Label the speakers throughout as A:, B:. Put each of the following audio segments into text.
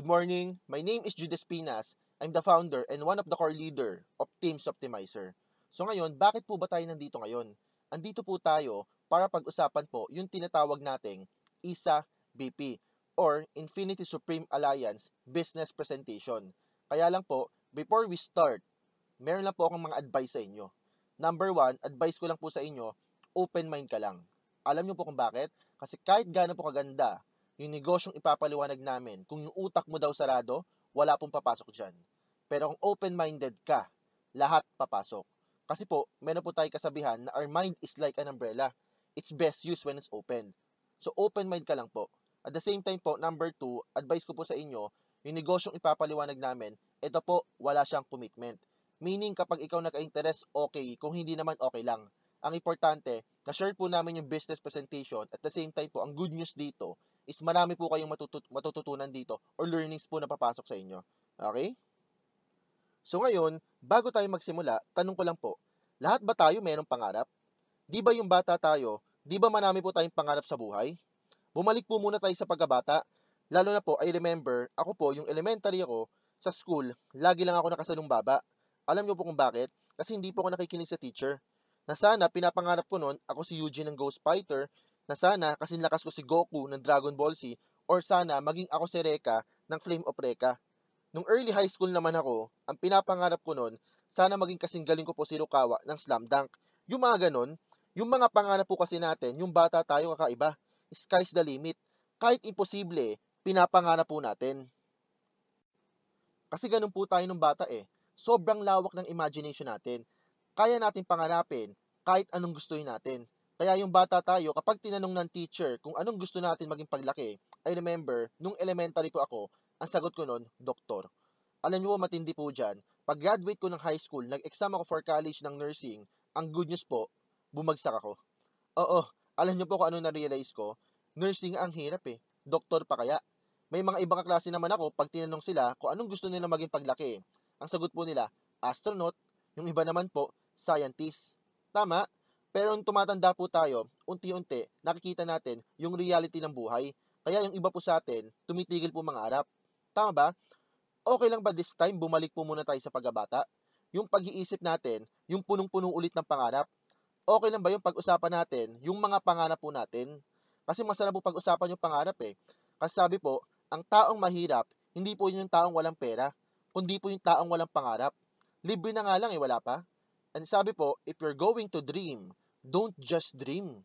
A: Good morning. My name is Judas Pinas. I'm the founder and one of the core leader of Teams Optimizer. So ngayon, bakit po ba tayo nandito ngayon? Andito po tayo para pag-usapan po yung tinatawag nating ISA BP or Infinity Supreme Alliance Business Presentation. Kaya lang po, before we start, meron lang po akong mga advice sa inyo. Number one, advice ko lang po sa inyo, open mind ka lang. Alam niyo po kung bakit? Kasi kahit gaano po kaganda yung negosyong ipapaliwanag namin, kung yung utak mo daw sarado, wala pong papasok dyan. Pero kung open-minded ka, lahat papasok. Kasi po, meron po tayong kasabihan na our mind is like an umbrella. It's best used when it's open. So, open mind ka lang po. At the same time po, number two, advice ko po sa inyo, yung negosyong ipapaliwanag namin, ito po, wala siyang commitment. Meaning, kapag ikaw naka-interest, okay. Kung hindi naman, okay lang. Ang importante, na-share po namin yung business presentation. At the same time po, ang good news dito, is marami po kayong matututunan dito or learnings po na papasok sa inyo. Okay? So ngayon, bago tayo magsimula, tanong ko lang po, lahat ba tayo mayroong pangarap? Di ba yung bata tayo, di ba marami po tayong pangarap sa buhay? Bumalik po muna tayo sa pagkabata. Lalo na po, I remember, ako po, yung elementary ako, sa school, lagi lang ako nakasalumbaba. Alam niyo po kung bakit? Kasi hindi po ako nakikinig sa teacher. Na sana, pinapangarap ko noon, ako si Eugene ng Ghost Fighter, na sana, kasi lakas ko si Goku ng Dragon Ball Z, or sana, maging ako si Reka ng Flame of Reka. Nung early high school naman ako, ang pinapangarap ko noon, sana maging kasing galing ko po si Rukawa ng Slam Dunk. Yung mga ganon, yung mga pangarap po kasi natin, yung bata tayo kakaiba. Sky's the limit. Kahit imposible, pinapangarap po natin. Kasi ganun po tayo nung bata eh. Sobrang lawak ng imagination natin. Kaya natin pangarapin kahit anong gustuin natin. Kaya yung bata tayo, kapag tinanong ng teacher kung anong gusto natin maging paglaki, I remember, nung elementary po ako, ang sagot ko nun, doktor. Alam niyo po, matindi po dyan. Pag graduate ko ng high school, nag-exam ako for college ng nursing, ang good news po, bumagsak ako. Oo, alam niyo po kung ano na-realize ko? Nursing ang hirap eh. Doktor pa kaya? May mga ibang kaklase naman ako, pag tinanong sila kung anong gusto nila maging paglaki, ang sagot po nila, astronaut, yung iba naman po, scientist. Tama? Pero nung tumatanda po tayo, unti-unti, nakikita natin yung reality ng buhay. Kaya yung iba po sa atin, tumitigil po mangarap. Tama ba? Okay lang ba this time, bumalik po muna tayo sa pagkabata? Yung pag-iisip natin, yung punong-puno ulit ng pangarap, okay lang ba yung pag-usapan natin, yung mga pangarap po natin? Kasi masarap po pag-usapan yung pangarap eh. Kasi sabi po, ang taong mahirap, hindi po yun yung taong walang pera, kundi po yung taong walang pangarap. Libre na nga lang eh, wala pa. And sabi po, if you're going to dream, don't just dream.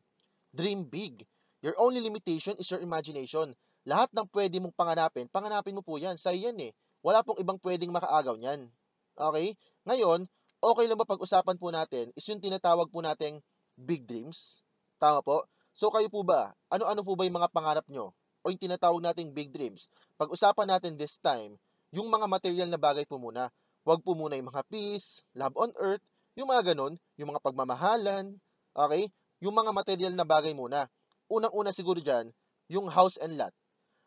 A: Dream big. Your only limitation is your imagination. Lahat ng pwede mong panganapin, panganapin mo po yan. Sa'yo yan eh. Wala pong ibang pwedeng makaagaw niyan. Okay? Ngayon, okay lang ba pag-usapan po natin is yung tinatawag po nating big dreams? Tama po? So kayo po ba, ano-ano po ba yung mga pangarap nyo? O yung tinatawag nating big dreams? Pag-usapan natin this time, yung mga material na bagay po muna. Huwag po muna yung mga peace, love on earth, yung mga ganun, yung mga pagmamahalan, okay? Yung mga material na bagay muna. Unang-una siguro dyan, yung house and lot.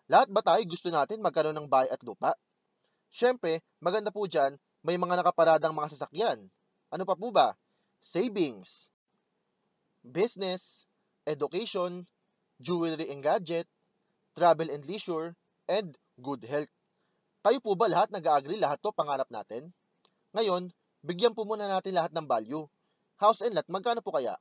A: Lahat ba tayo gusto natin magkaroon ng bahay at lupa? Siyempre, maganda po dyan, may mga nakaparadang mga sasakyan. Ano pa po ba? Savings, business, education, jewelry and gadget, travel and leisure, and good health. Kayo po ba lahat nag-agree lahat to pangarap natin? Ngayon, bigyan po muna natin lahat ng value. House and lot, magkano po kaya?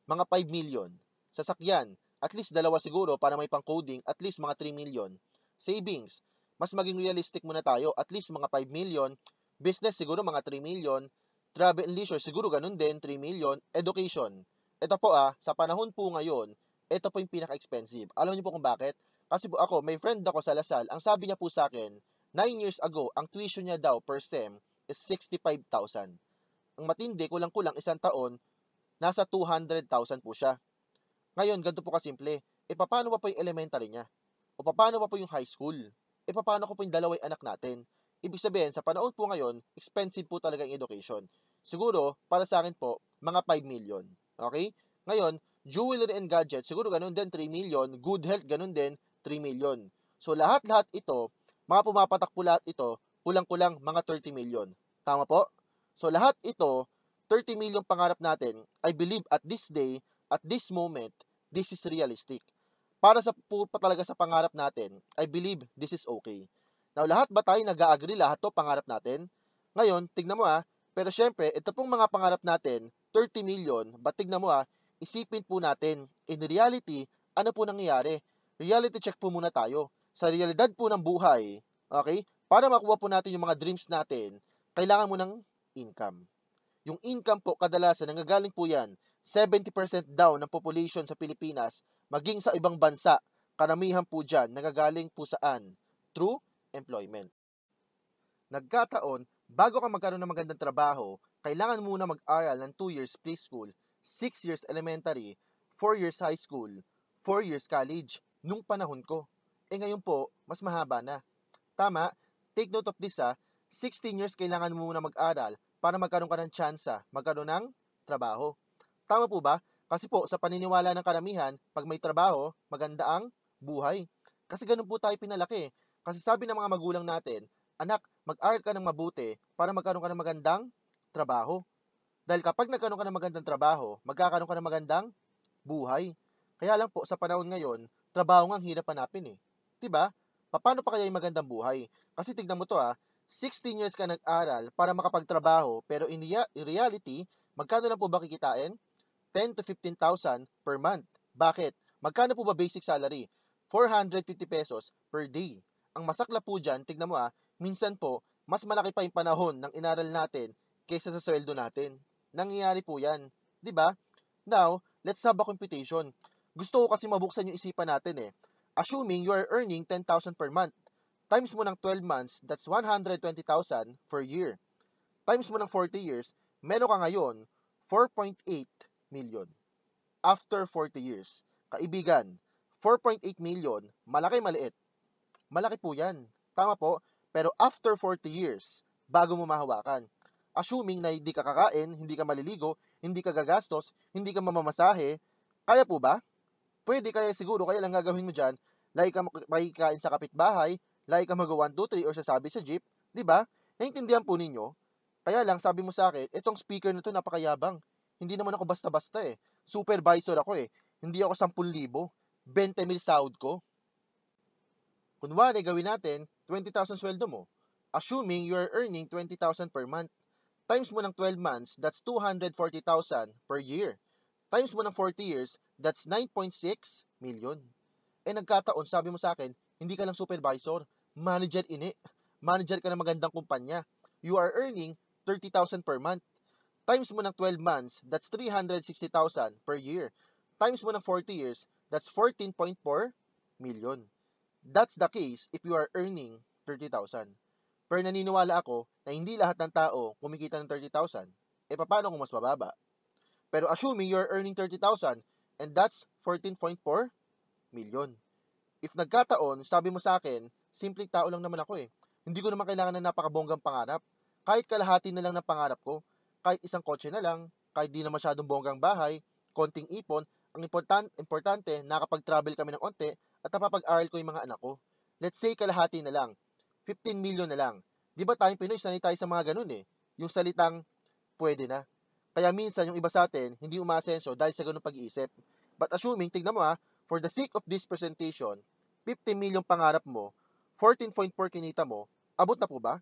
A: Mga 5 million. Sasakyan, at least dalawa siguro para may pang-coding, at least mga 3 million. Savings, mas maging realistic muna tayo, at least mga 5 million. Business siguro mga 3 million. Travel and leisure siguro ganun din, 3 million. Education, ito po sa panahon po ngayon, ito po yung pinaka-expensive. Alam niyo po kung bakit? Kasi po ako, may friend ako sa Lasal, ang sabi niya po sa akin, 9 years ago, ang tuition niya daw per sem is 65,000. Ang matindi, kulang-kulang isang taon, nasa 200,000 po siya. Ngayon, ganito po kasimple. E paano pa po yung elementary niya? O paano pa po yung high school? E paano ko po yung dalawang anak natin? Ibig sabihin, sa panahon po ngayon, expensive po talaga yung education. Siguro, para sa akin po, mga 5 million. Okay? Ngayon, jewelry and gadget, siguro ganun din 3 million. Good health, ganun din 3 million. So, lahat-lahat ito, mga pumapatak po lahat ito, kulang-kulang mga 30 million. Tama po? So, lahat ito, 30 million pangarap natin, I believe at this day, at this moment, this is realistic. Para sa po pa talaga sa pangarap natin, I believe this is okay. Now, lahat ba tayo nag-agree lahat to pangarap natin? Ngayon, tignan mo pero syempre, ito pong mga pangarap natin, 30 million, but tignan mo isipin po natin, in reality, ano po nangyayari? Reality check po muna tayo. Sa realidad po ng buhay, okay, para makuha po natin yung mga dreams natin, kailangan mo ng income. Yung income po, kadalasan, nanggagaling po yan, 70% down ng population sa Pilipinas, maging sa ibang bansa, karamihan po dyan, nagagaling po saan? Through employment. Nagkataon, bago ka magkaroon ng magandang trabaho, kailangan muna mag-aral ng 2 years preschool, 6 years elementary, 4 years high school, 4 years college, nung panahon ko. Ngayon po, mas mahaba na. Tama? Take note of this 16 years kailangan mo muna mag-aral para magkaroon ka ng tsansa, magkaroon ng trabaho. Tama po ba? Kasi po, sa paniniwala ng karamihan, pag may trabaho, maganda ang buhay. Kasi ganun po tayo pinalaki. Kasi sabi ng mga magulang natin, anak, mag-aral ka ng mabuti para magkaroon ka ng magandang trabaho. Dahil kapag nagkaroon ka ng magandang trabaho, magkakaroon ka ng magandang buhay. Kaya lang po, sa panahon ngayon, trabaho nga ang hirap hanapin eh. Diba? Paano pa kaya yung magandang buhay? Kasi tignan mo to 16 years ka nag-aral para makapagtrabaho, pero in reality, magkano lang po ba kikitain? 10 to 15,000 per month. Bakit? Magkano po ba basic salary? 450 pesos per day. Ang masakla po dyan, tignan mo minsan po, mas malaki pa yung panahon ng inaral natin kaysa sa sweldo natin. Nangyayari po yan. 'Di ba? Now, let's have a computation. Gusto ko kasi mabuksan yung isipan natin Assuming you are earning 10,000 per month, times mo ng 12 months, that's 120,000 per year. Times mo ng 40 years, meron ka ngayon 4.8 million after 40 years. Kaibigan, 4.8 million, malaki maliit? Malaki po yan. Tama po, pero after 40 years, bago mo mahawakan. Assuming na hindi ka kakain, hindi ka maliligo, hindi ka gagastos, hindi ka mamamasahe, kaya po ba? Pwede, kaya siguro, kaya lang gagawin mo dyan, lagi ka makikain sa kapitbahay, lagi ka mag 1, 2, 3 or sasabi sa jeep, di ba? Naintindihan po ninyo? Kaya lang, sabi mo sa akin, itong speaker na to napakayabang. Hindi naman ako basta-basta Supervisor ako Hindi ako 10,000. 20,000 sahod ko. Kunwari, gawin natin, 20,000 sweldo mo. Assuming you are earning 20,000 per month. Times mo ng 12 months, that's 240,000 per year. Times mo ng 40 years, that's 9.6 million. Nagkataon, sabi mo sa akin, hindi ka lang supervisor, manager Manager ka ng magandang kumpanya. You are earning 30,000 per month. Times mo ng 12 months, that's 360,000 per year. Times mo ng 40 years, that's 14.4 million. That's the case if you are earning 30,000. Pero naniniwala ako na hindi lahat ng tao kumikita ng 30,000. Paano kung mas mababa? Pero assuming you're earning 30,000 and that's 14.4 million. If nagkataon, sabi mo sa akin, simpleng tao lang naman ako Hindi ko naman kailangan ng napakabonggang pangarap. Kahit kalahati na lang ng pangarap ko, kahit isang kotse na lang, kahit di na masyadong bonggang bahay, konting ipon, ang importante, nakapag-travel kami ng onte at napapag-aral ko yung mga anak ko. Let's say kalahati na lang, 15 million na lang. Di ba tayong Pinoy, sanay tayo sa mga ganun Yung salitang, pwede na. Kaya minsan, yung iba sa atin, hindi umaasenso dahil sa ganung pag-iisip. But assuming, tignan mo for the sake of this presentation, 50 million pangarap mo, 14.4 kinita mo, abot na po ba?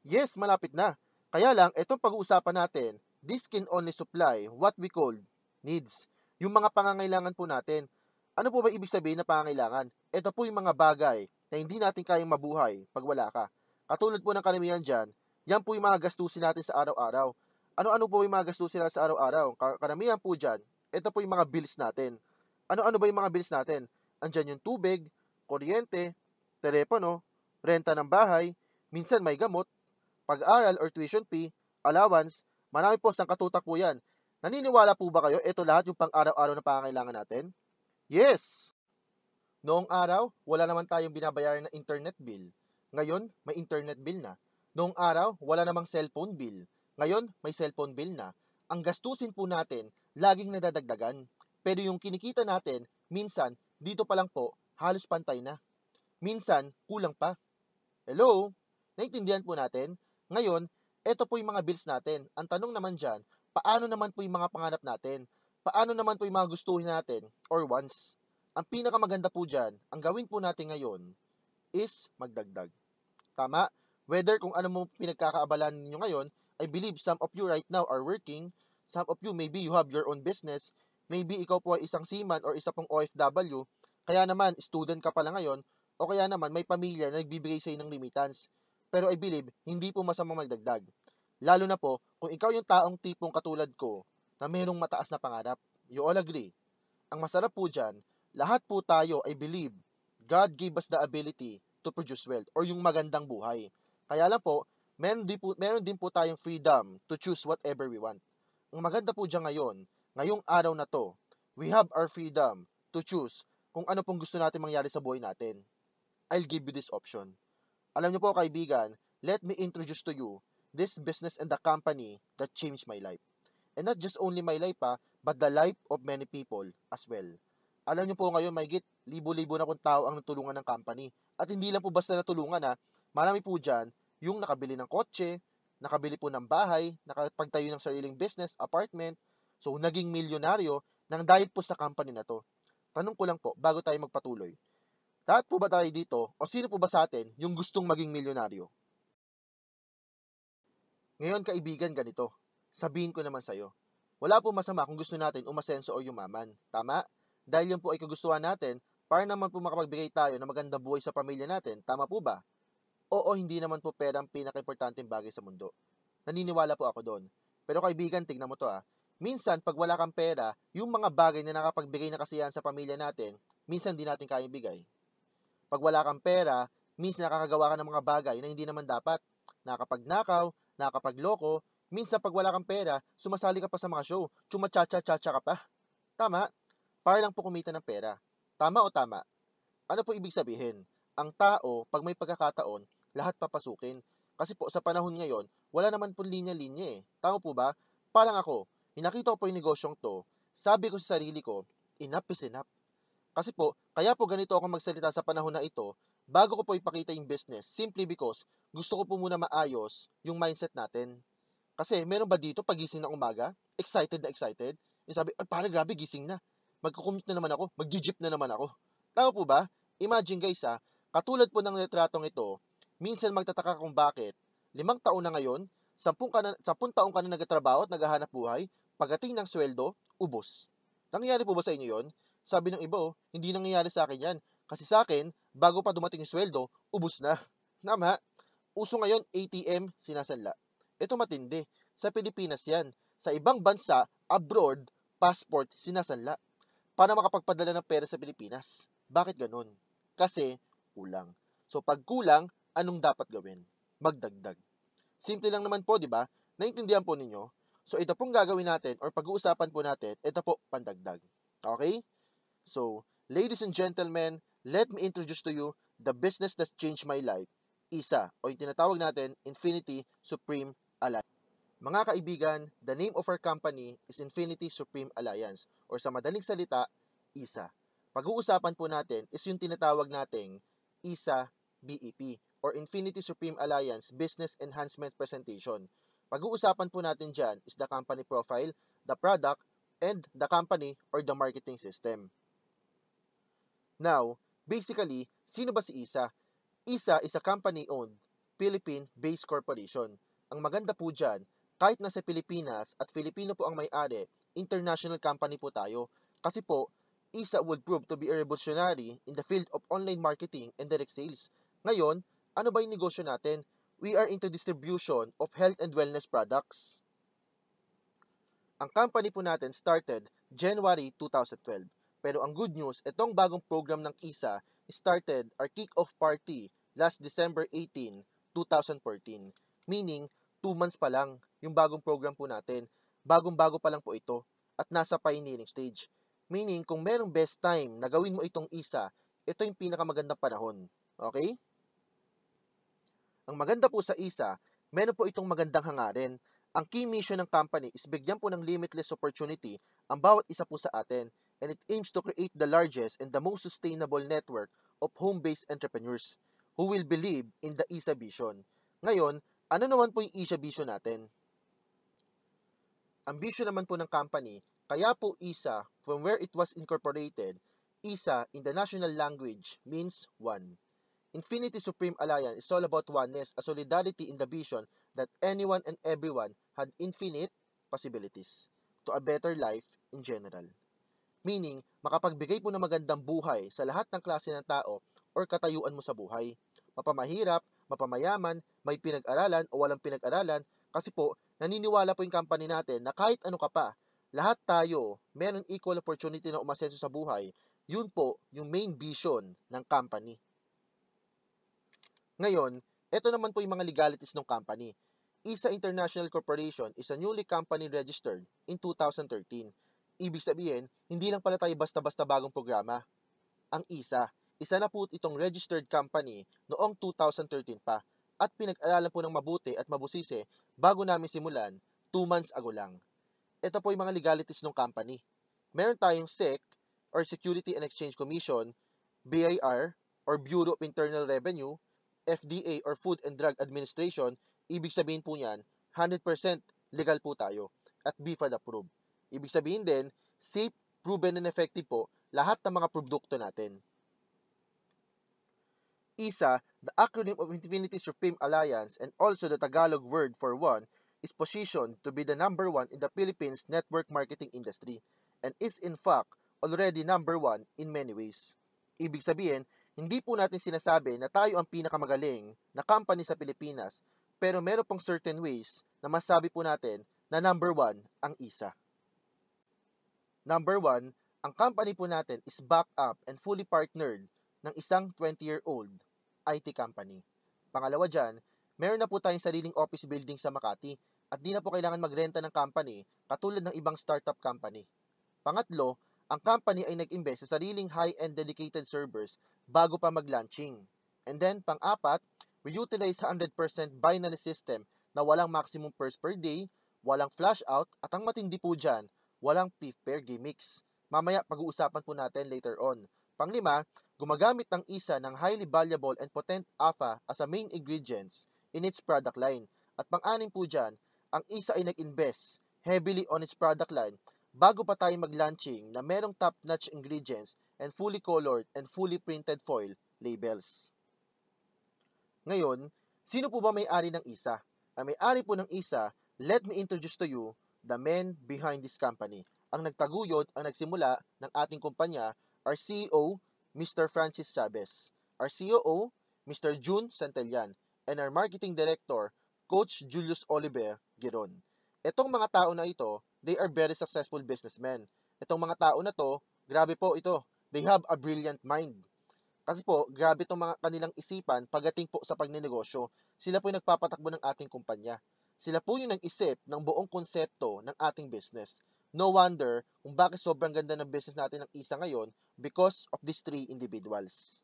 A: Yes, malapit na. Kaya lang, itong pag-uusapan natin, this can only supply what we call needs. Yung mga pangangailangan po natin. Ano po ba ibig sabihin na pangangailangan? Ito po yung mga bagay na hindi natin kayang mabuhay pag wala ka. Katulad po ng karamihan dyan, yan po yung mga gastusin natin sa araw-araw. Ano-ano po yung mga gastusin natin sa araw-araw? Karamihan po dyan, ito po yung mga bills natin. Ano-ano ba yung mga bills natin? Andyan yung tubig, kuryente, telepono, renta ng bahay, minsan may gamot, pag-aral or tuition fee, allowance, marami po sang katutak po yan. Naniniwala po ba kayo ito lahat yung pang-araw-araw na pangangailangan natin? Yes! Noong araw, wala naman tayong binabayaran na internet bill. Ngayon, may internet bill na. Noong araw, wala namang cellphone bill. Ngayon, may cellphone bill na. Ang gastusin po natin, laging nadadagdagan. Pero yung kinikita natin, minsan, dito pa lang po, halos pantay na. Minsan, kulang pa. Hello? Naintindihan po natin? Ngayon, eto po yung mga bills natin. Ang tanong naman dyan, paano naman po yung mga pangarap natin? Paano naman po yung mga gustuhin natin or wants? Ang pinakamaganda po dyan, ang gawin po natin ngayon is magdagdag. Tama? Whether kung ano mo pinagkakaabalan ninyo ngayon, I believe some of you right now are working, some of you maybe you have your own business, maybe ikaw po ay isang seaman or isa pong OFW, kaya naman student ka pala ngayon, o kaya naman may pamilya na nagbibigay sa ng remittance. Pero I believe, hindi po masamang magdagdag. Lalo na po, kung ikaw yung taong tipong katulad ko, na mayroong mataas na pangarap. You all agree? Ang masarap po dyan, lahat po tayo, I believe, God gave us the ability to produce wealth or yung magandang buhay. Kaya lang po, meron din po tayong freedom to choose whatever we want. Ang maganda po dyan ngayon, ngayong araw na to, we have our freedom to choose kung ano pong gusto natin mangyari sa buhay natin. I'll give you this option. Alam niyo po kaibigan, let me introduce to you this business and the company that changed my life. And not just only my life but the life of many people as well. Alam niyo po ngayon, mahigit libo-libo na pong tao ang natulungan ng company. At hindi lang po basta natulungan marami po dyan yung nakabili ng kotse, nakabili po ng bahay, nakapagtayo ng sariling business, apartment. So, naging milyonaryo nang dahil po sa company na to. Tanong ko lang po, bago tayo magpatuloy, lahat po ba tayo dito o sino po ba sa atin yung gustong maging milyonaryo? Ngayon kaibigan, ganito. Sabihin ko naman sa'yo, wala po masama kung gusto natin umasenso o yumaman. Tama? Dahil yun po ay kagustuhan natin para naman po makapagbigay tayo ng magandang buhay sa pamilya natin. Tama po ba? Oo, hindi naman po pera ang pinaka-importanteng bagay sa mundo. Naniniwala po ako doon. Pero kaibigan, tingnan mo to Minsan, pag wala kang pera, yung mga bagay na nakapagbigay na kasiyahan sa pamilya natin, minsan di natin kayang bigay. Pag wala kang pera, minsan nakakagawa ka ng mga bagay na hindi naman dapat. Nakapagnakaw, nakapagloko, minsan pag wala kang pera, sumasali ka pa sa mga show, chumachacha-chacha ka pa. Tama? Para lang po kumita ng pera. Tama o tama? Ano po ibig sabihin? Ang tao, pag may pagkakataon, lahat papasukin. Kasi po sa panahon ngayon, wala naman po linya-linya Tama po ba? Parang ako, hinakita ko po yung negosyong to, sabi ko sa sarili ko, enough is enough. Kasi po, kaya po ganito ako magsalita sa panahon na ito, bago ko po ipakita yung business, simply because gusto ko po muna maayos yung mindset natin. Kasi meron ba dito pagising ng umaga, excited na excited, yung sabi, ay parang grabe gising na, magkukumute na naman ako, mag-jeep na naman ako. Tama po ba? Imagine guys katulad po ng retratong ito, minsan magtataka kung bakit, 5 taon na ngayon, 10 taon ka na nagtatrabaho at naghahanap buhay, pagdating ng sweldo, ubos. Nangyayari po ba sa inyo yon? Sabi ng iba, hindi nangyayari sa akin yan. Kasi sa akin, bago pa dumating yung sweldo, ubos na. Tama? Uso ngayon, ATM, sinasanla. Ito matindi. Sa Pilipinas yan. Sa ibang bansa, abroad, passport, sinasanla. Para makapagpadala ng pera sa Pilipinas. Bakit ganun? Kasi, kulang. So, pag kulang, anong dapat gawin? Magdagdag. Simple lang naman po, di ba? Naintindihan po ninyo? So, ito pong gagawin natin or pag-uusapan po natin, ito po, pandagdag. Okay? So, ladies and gentlemen, let me introduce to you the business that changed my life. ISA, o yung tinatawag natin, Infinity Supreme Alliance. Mga kaibigan, the name of our company is Infinity Supreme Alliance, or sa madaling salita, ISA. Pag-uusapan po natin is yung tinatawag nating ISA BEP, or Infinity Supreme Alliance Business Enhancement Presentation. Pag-uusapan po natin dyan is the company profile, the product, and the company or the marketing system. Now, basically, sino ba si ISA? ISA is a company-owned, Philippine-based corporation. Ang maganda po dyan, kahit nasa Pilipinas at Filipino po ang may-ari, international company po tayo. Kasi po, ISA would prove to be a revolutionary in the field of online marketing and direct sales. Ngayon, ano ba yung negosyo natin? We are into distribution of health and wellness products. Ang company po natin started January 2012. Pero ang good news, itong bagong program ng ISA started our kick-off party last December 18, 2014. Meaning, 2 months pa lang yung bagong program po natin. Bagong-bago pa lang po ito at nasa pioneering stage. Meaning, kung merong best time na gawin mo itong ISA, ito yung pinakamagandang panahon. Okay? Ang maganda po sa ISA, meron po itong magandang hangarin. Ang key mission ng company is bigyan po ng limitless opportunity ang bawat isa po sa atin, and it aims to create the largest and the most sustainable network of home-based entrepreneurs who will believe in the ISA vision. Ngayon, ano naman po yung ISA vision natin? Ang vision naman po ng company, kaya po ISA, from where it was incorporated, ISA in the national language means one. Infinity Supreme Alliance is all about oneness, a solidarity in the vision that anyone and everyone had infinite possibilities to a better life in general. Meaning, makapagbigay po ng magandang buhay sa lahat ng klase ng tao or katayuan mo sa buhay. Mapamahirap, mapamayaman, may pinag-aralan o walang pinag-aralan, kasi po, naniniwala po yung company natin na kahit ano ka pa, lahat tayo meron equal opportunity na umasenso sa buhay. Yun po yung main vision ng company. Ngayon, ito naman po yung mga legalities ng company. ISA International Corporation is a newly company registered in 2013. Ibig sabihin, hindi lang pala tayo basta-basta bagong programa. Ang ISA, isa na po itong registered company noong 2013 pa at pinag-aralan po ng mabuti at mabusisi bago namin simulan 2 months ago lang. Ito po yung mga legalities ng company. Meron tayong SEC or Security and Exchange Commission, BIR or Bureau of Internal Revenue, FDA or Food and Drug Administration. Ibig sabihin po niyan, 100% legal po tayo at BFAD approved. Ibig sabihin din, safe, proven and effective po lahat ng mga produkto natin. ISA, the acronym of Infinity Supreme Alliance and also the Tagalog word for one, is positioned to be the number one in the Philippines network marketing industry and is in fact already number one in many ways. Ibig sabihin, hindi po natin sinasabi na tayo ang pinakamagaling na company sa Pilipinas, pero meron pong certain ways na masabi po natin na number one ang ISA. Number one, ang company po natin is backed up and fully partnered ng isang 20-year-old IT company. Pangalawa dyan, meron na po tayong sariling office building sa Makati at di na po kailangan magrenta ng company katulad ng ibang startup company. Pangatlo, ang company ay nag-invest sa sariling high-end dedicated servers bago pa mag-launching. And then, pang-apat, we utilize 100% binary system na walang maximum pairs per day, walang flash out, at ang matindi po dyan, walang fifth pair gimmicks. Mamaya pag-uusapan po natin later on. Panglima, gumagamit ng ISA ng highly valuable and potent AFA as a main ingredients in its product line. At pang-anim po dyan, ang ISA ay nag-invest heavily on its product line bago pa tayo mag-launching na merong top-notch ingredients and fully colored and fully printed foil labels. Ngayon, sino po ba may-ari ng ISA? Ang may-ari po ng ISA, let me introduce to you the men behind this company. Ang nagtaguyod, ang nagsimula ng ating kumpanya, our CEO, Mr. Francis Chavez, our COO, Mr. June Santellan, and our Marketing Director, Coach Julius Oliver Giron. Itong mga tao na ito, they are very successful businessmen. Itong mga tao na to, grabe po ito. They have a brilliant mind. Kasi po, grabe itong mga kanilang isipan pagdating po sa pagninegosyo. Sila po yung nagpapatakbo ng ating kumpanya. Sila po yung nag-isip ng buong konsepto ng ating business. No wonder kung bakit sobrang ganda ng business natin ng ISA ngayon because of these three individuals.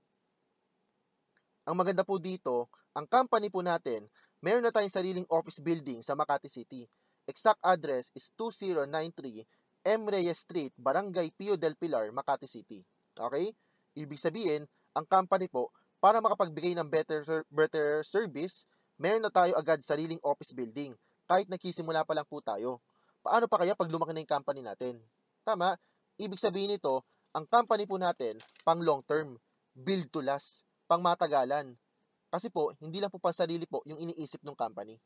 A: Ang maganda po dito, ang company po natin, meron na tayong sariling office building sa Makati City. Exact address is 2093 M. Reyes Street, Barangay Pio del Pilar, Makati City. Okay? Ibig sabihin, ang company po, para makapagbigay ng better service, meron na tayo agad sariling office building, kahit nagsisimula pa lang po tayo. Paano pa kaya pag lumaki na yung company natin? Tama? Ibig sabihin nito, ang company po natin, pang long term, build to last, pang matagalan. Kasi po, hindi lang po pang sarili po yung iniisip ng company.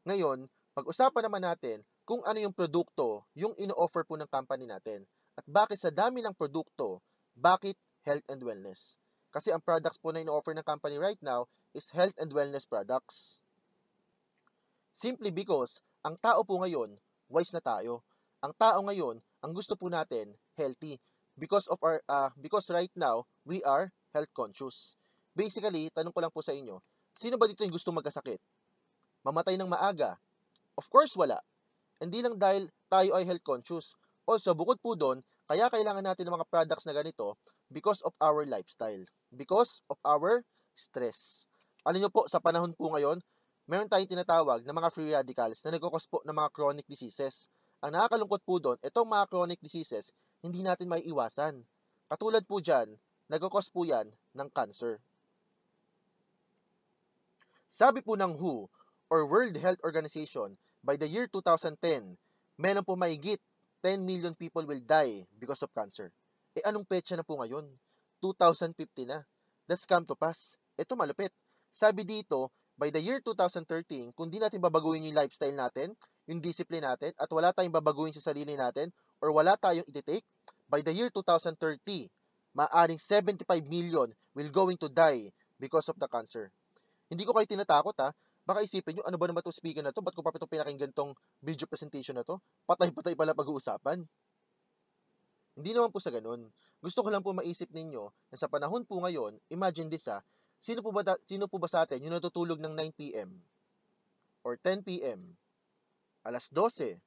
A: Ngayon, pag-usapan naman natin kung ano yung produkto yung ino-offer po ng company natin. At bakit sa dami ng produkto, bakit health and wellness? Kasi ang products po na ino-offer ng company right now is health and wellness products. Simply because, ang tao po ngayon, wise na tayo. Ang tao ngayon, ang gusto po natin, healthy. Because right now, we are health conscious. Basically, tanong ko lang po sa inyo, sino ba dito yung gusto magkasakit? Mamatay ng maaga? Of course, wala. Hindi lang dahil tayo ay health conscious. Also, bukod po doon, kaya kailangan natin ng mga products na ganito because of our lifestyle. Because of our stress. Alam nyo po, sa panahon po ngayon, meron tayong tinatawag na mga free radicals na nagkakos po ng mga chronic diseases. Ang nakakalungkot po doon, itong mga chronic diseases, hindi natin maiiwasan. Katulad po dyan, nagkakos po yan ng cancer. Sabi po ng WHO, or World Health Organization, by the year 2010, meron po mahigit 10 million people will die because of cancer. Anong petsa na po ngayon? 2050 na. Let's come to pass. Ito malupit. Sabi dito, by the year 2013, kung di natin babaguhin yung lifestyle natin, yung discipline natin, at wala tayong babaguhin sa sarili natin, or wala tayong ititake, by the year 2030, maaring 75 million will going to die because of the cancer. Hindi ko kayo tinatakot ha. Baka isipin nyo, ano ba naman itong speaker na to? Ba't ko pa ito pinakinggan tong video presentation na to? Patay-patay pala pag-uusapan. Hindi naman po sa ganun. Gusto ko lang po maisip ninyo na sa panahon po ngayon, imagine this ha, sino po ba sa atin yung natutulog ng 9 p.m. or 10 p.m. alas 12,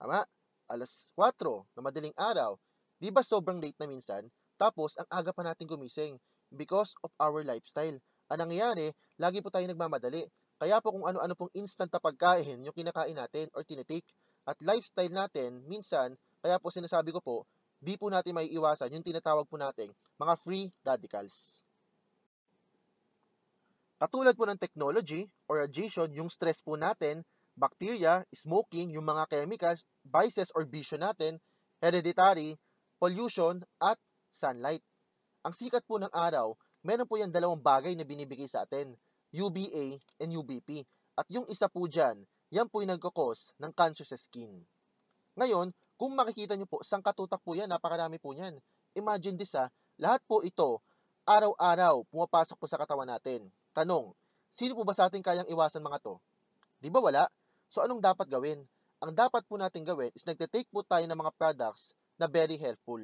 A: tama? Alas 4 na madaling araw. Di ba sobrang late na minsan? Tapos ang aga pa natin gumising because of our lifestyle. Ang nangyayari, lagi po tayo nagmamadali. Kaya po kung ano-ano pong instant na pagkain yung kinakain natin or tinitake. At lifestyle natin, minsan, kaya po sinasabi ko po, di po natin maiiwasan yung tinatawag po nating mga free radicals. Katulad po ng technology or radiation, yung stress po natin, bacteria, smoking, yung mga chemicals, vices or vision natin, hereditary, pollution, at sunlight. Ang sikat po ng araw, meron po yan dalawang bagay na binibigay sa atin, UVA and UVP. At yung isa po dyan, yan po yung nagkakos ng cancer sa skin. Ngayon, kung makikita nyo po, sangkatutak po yan, napakarami po yan. Imagine this lahat po ito, araw-araw, pumapasok po sa katawan natin. Tanong, sino po ba sa atin kayang iwasan mga to? Di ba wala? So anong dapat gawin? Ang dapat po natin gawin is nagte-take po tayo ng mga products na very helpful.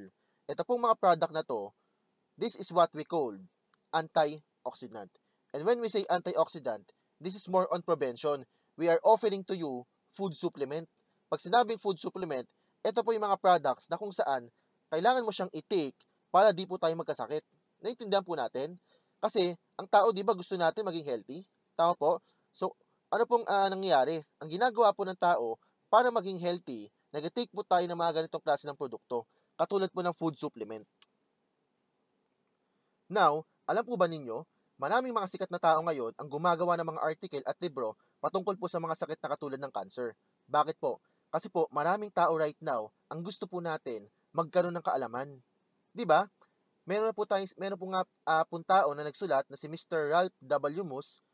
A: Ito pong mga product na to, this is what we call antioxidant. And when we say antioxidant, this is more on prevention. We are offering to you food supplement. Pag sinabing food supplement, ito po yung mga products na kung saan kailangan mo siyang i-take para di po tayo magkasakit. Naintindihan po natin? Kasi ang tao, di ba, gusto natin maging healthy? Tama po? So, ano pong nangyayari? Ang ginagawa po ng tao para maging healthy, nag-take po tayo ng mga ganitong klase ng produkto. Katulad po ng food supplement. Now, alam po ba ninyo, maraming mga sikat na tao ngayon ang gumagawa ng mga article at libro patungkol po sa mga sakit na katulad ng cancer. Bakit po? Kasi po, maraming tao right now ang gusto po natin magkaroon ng kaalaman. 'Di ba? Meron po nga tao na nagsulat na si Mr. Ralph W. Moose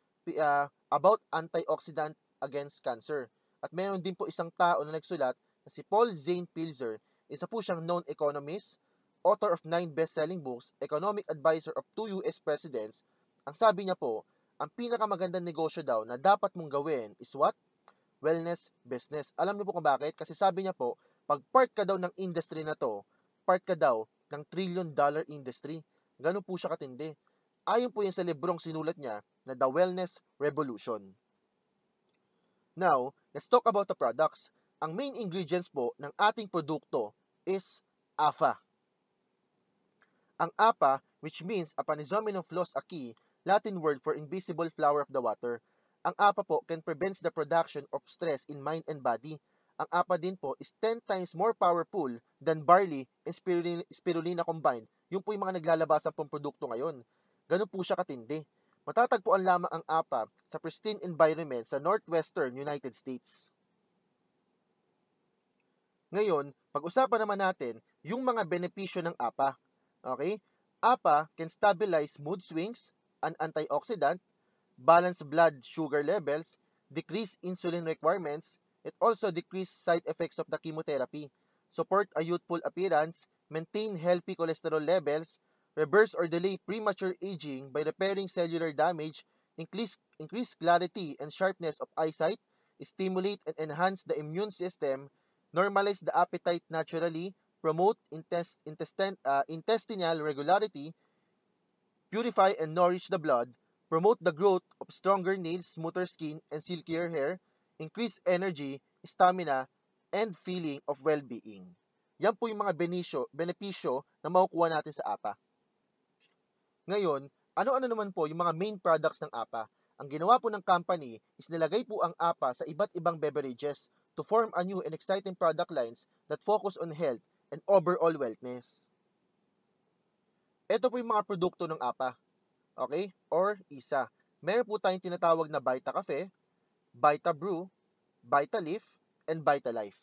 A: about antioxidant against cancer. At meron din po isang tao na nagsulat na si Paul Zane Pilzer, isa po siyang known economist, author of 9 best-selling books, economic advisor of 2 US presidents. Ang sabi niya po, ang pinakamagandang negosyo daw na dapat mong gawin is what? Wellness business. Alam niyo po kung bakit? Kasi sabi niya po, pag part ka daw ng industry na to, part ka daw ng $1 trillion industry. Ganun po siya katindi. Ayon po yan sa librong sinulat niya na The Wellness Revolution. Now, let's talk about the products. Ang main ingredients po ng ating produkto is AFA. Ang APA, which means Apanezomenum flos aki, Latin word for invisible flower of the water. Ang APA po can prevent the production of stress in mind and body. Ang APA din po is 10 times more powerful than barley and spirulina combined. Yung po yung mga naglalabasan pong produkto ngayon. Ganun po siya katindi. Matatagpuan lamang ang APA sa pristine environment sa northwestern United States. Ngayon, pag-usapan naman natin yung mga benepisyo ng APA. Okay? APA can stabilize mood swings, an antioxidant, balance blood sugar levels, decrease insulin requirements. It also decrease side effects of the chemotherapy, support a youthful appearance, maintain healthy cholesterol levels, reverse or delay premature aging by repairing cellular damage, increase clarity and sharpness of eyesight, stimulate and enhance the immune system, normalize the appetite naturally, promote intestinal regularity, purify and nourish the blood, promote the growth of stronger nails, smoother skin, and silkier hair, increase energy, stamina, and feeling of well-being. Yan po yung mga benepisyo na makukuha natin sa APA. Ngayon, ano-ano naman po yung mga main products ng APA? Ang ginawa po ng company is nilagay po ang APA sa iba't ibang beverages to form a new and exciting product lines that focus on health and overall wellness. Ito po yung mga produkto ng APA. Okay? Or isa. Meron po tayong tinatawag na Vita Cafe, Vita Brew, Vita Leaf, and Vita Life.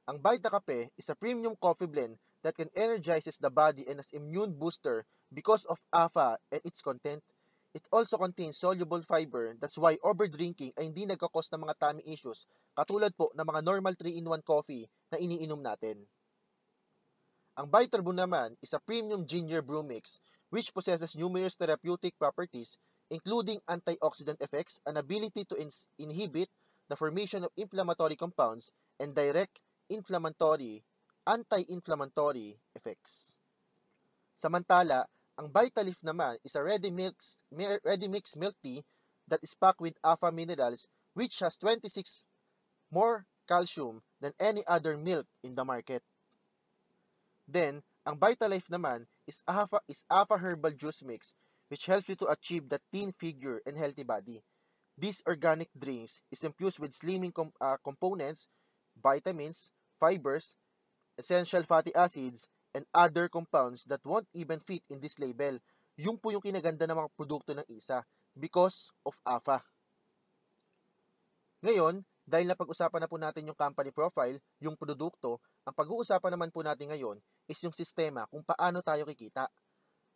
A: Ang Vita Cafe is a premium coffee blend that can energizes the body and as immune booster because of AFA and its content. It also contains soluble fiber, that's why overdrinking ay hindi nagkakos ng mga tummy issues katulad po ng mga normal 3-in-1 coffee na iniinom natin. Ang Vita Brew naman is a premium ginger brew mix which possesses numerous therapeutic properties including antioxidant effects, an ability to inhibit the formation of inflammatory compounds, and direct anti-inflammatory effects. Samantala, ang Vitaleaf naman is a ready-mix milk tea that is packed with alpha minerals which has 26 more calcium than any other milk in the market. Then, ang Vitalife naman is alpha herbal juice mix which helps you to achieve the thin figure and healthy body. These organic drinks is infused with slimming components, vitamins, fibers, essential fatty acids, and other compounds that won't even fit in this label. Yung po yung kinaganda ng mga produkto ng isa because of AFA. Ngayon, dahil napag-usapan na po natin yung company profile, yung produkto, ang pag-uusapan naman po natin ngayon is yung sistema kung paano tayo kikita.